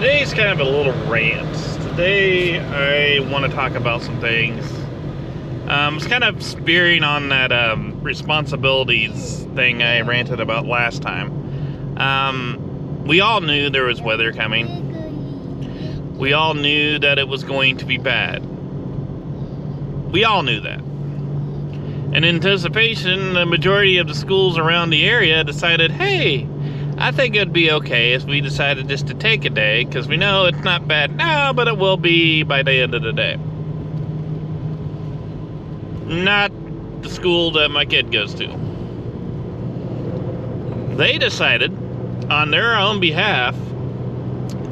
Today's kind of a little rant. Today I want to talk about some things. It's kind of spearing on that responsibilities thing I ranted about last time. We all knew there was weather coming. We all knew that it was going to be bad. We all knew that. In anticipation, the majority of the schools around the area decided, hey, I think it'd be okay if we decided just to take a day, because we know it's not bad now, but it will be by the end of the day. Not the school that my kid goes to. They decided, on their own behalf,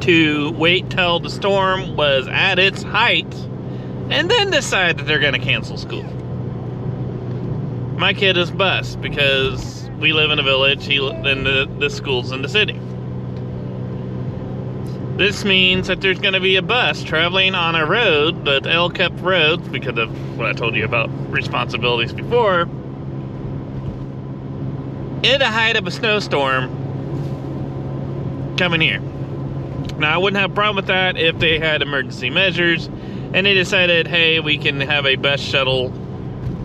to wait till the storm was at its height, and then decide that they're going to cancel school. My kid is bused because we live in a village, and the school's in the city. This means that there's going to be a bus traveling on a road, the ill-kept roads, because of what I told you about responsibilities before, in the height of a snowstorm coming here. Now, I wouldn't have a problem with that if they had emergency measures, and they decided, hey, we can have a bus shuttle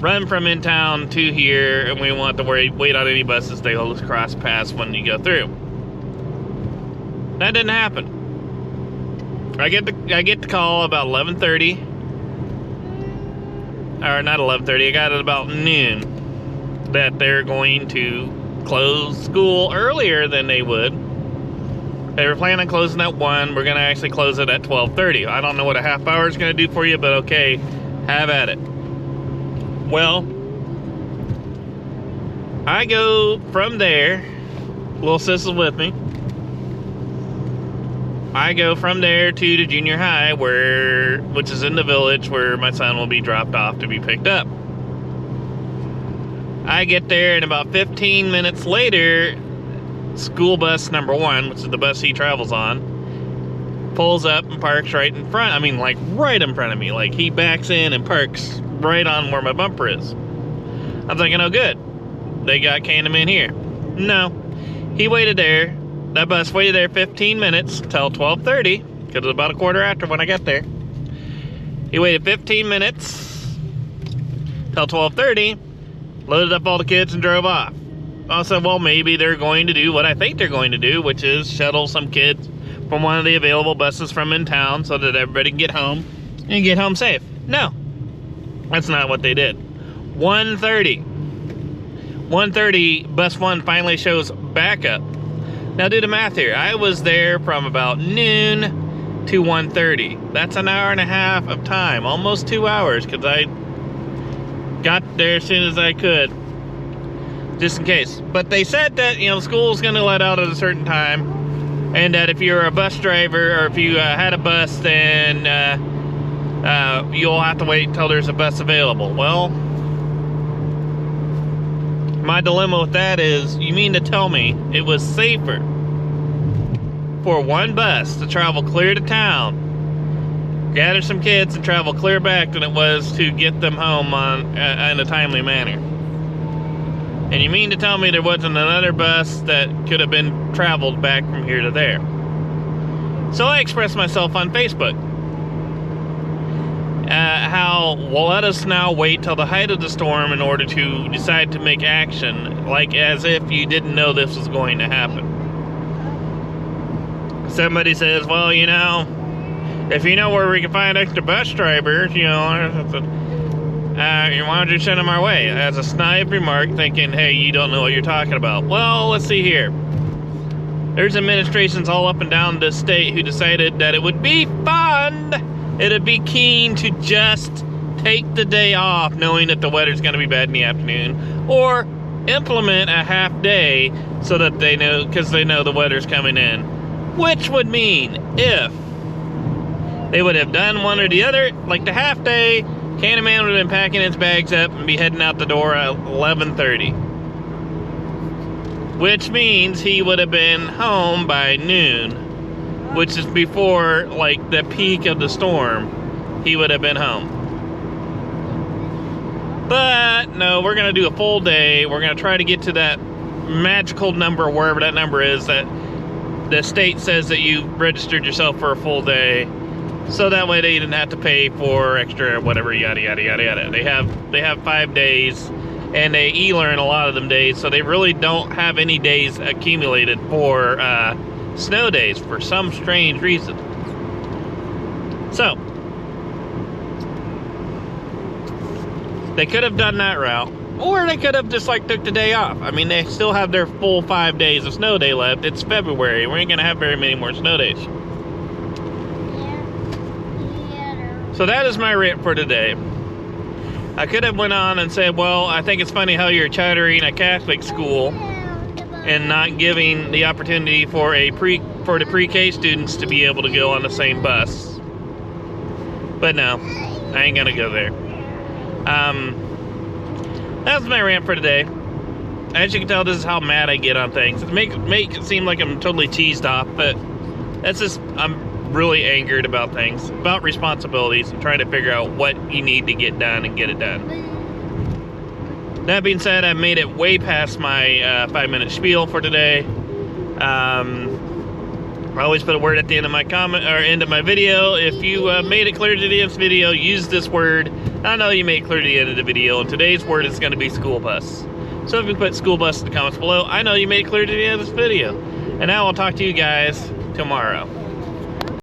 run from in town to here, and we won't have to wait on any buses. They will just cross paths when you go through. That didn't happen. I get the call about 11:30, or not 11:30. I got it about noon that they're going to close school earlier than they would. They were planning on closing at 1. We're going to actually close it at 12:30. I don't know what a half hour is going to do for you, but okay, have at it. Well, I go from there. Little sis is with me. I go from there to the junior high, which is in the village, where my son will be dropped off to be picked up. I get there, and about 15 minutes later, school bus number 1, which is the bus he travels on, pulls up and parks right in front. I mean, like right in front of me. Like, he backs in and parks right on where my bumper is. I'm thinking, oh good, they got canned him in here. No, he waited there. That bus waited there 15 minutes till 12:30, because it was about a quarter after when I got there. He waited 15 minutes till 12:30, loaded up all the kids and drove off. I said, well, maybe they're going to do what I think they're going to do, which is shuttle some kids from one of the available buses from in town so that everybody can get home and get home safe. No, that's not what they did. 1:30, bus 1 finally shows back up. Now do the math here. I was there from about noon to 1:30. That's an hour and a half of time, almost 2 hours, because I got there as soon as I could, just in case. But they said that, school's going to let out at a certain time, and that if you're a bus driver, or if you had a bus, then you'll have to wait until there's a bus available. Well, my dilemma with that is, you mean to tell me it was safer for one bus to travel clear to town, gather some kids and travel clear back, than it was to get them home in a timely manner? And you mean to tell me there wasn't another bus that could have been traveled back from here to there? So I expressed myself on Facebook. How, well, let us now wait till the height of the storm in order to decide to make action, like as if you didn't know this was going to happen. Somebody says, well, if you know where we can find extra bus drivers, why don't you send them our way? As a snide remark, thinking, hey, you don't know what you're talking about. Well, let's see here. There's administrations all up and down this state who decided that it would be fun, it'd be keen to just take the day off, knowing that the weather's going to be bad in the afternoon, or implement a half day so that they know, because they know the weather's coming in. Which would mean, if they would have done one or the other, like the half day, Candyman would have been packing his bags up and be heading out the door at 11:30. Which means he would have been home by noon, which is before, like, the peak of the storm. He would have been home. But, no, we're going to do a full day. We're going to try to get to that magical number, wherever that number is, that the state says that you registered yourself for a full day, so that way they didn't have to pay for extra whatever, yada yada yada yada. They have 5 days, and they e-learn a lot of them days, so they really don't have any days accumulated for snow days for some strange reason. So they could have done that route, or they could have just like took the day off. I mean, they still have their full 5 days of snow day left. It's February. We ain't gonna have very many more snow days. So that is my rant for today. I could have went on and said, well, I think it's funny how you're chartering a Catholic school and not giving the opportunity for the pre-K students to be able to go on the same bus. But no, I ain't gonna go there. That was my rant for today. As you can tell, this is how mad I get on things. Make it seem like I'm totally cheesed off, but that's just, I'm really angered about things, about responsibilities, and trying to figure out what you need to get done and get it done. That being said, I made it way past my 5-minute spiel for today. I always put a word at the end of my comment, or end of my video. If you made it clear to the end of this video, use this word. I know you made it clear to the end of the video, and today's word is going to be school bus. So if you put school bus in the comments below, I know you made it clear to the end of this video. And I will talk to you guys tomorrow.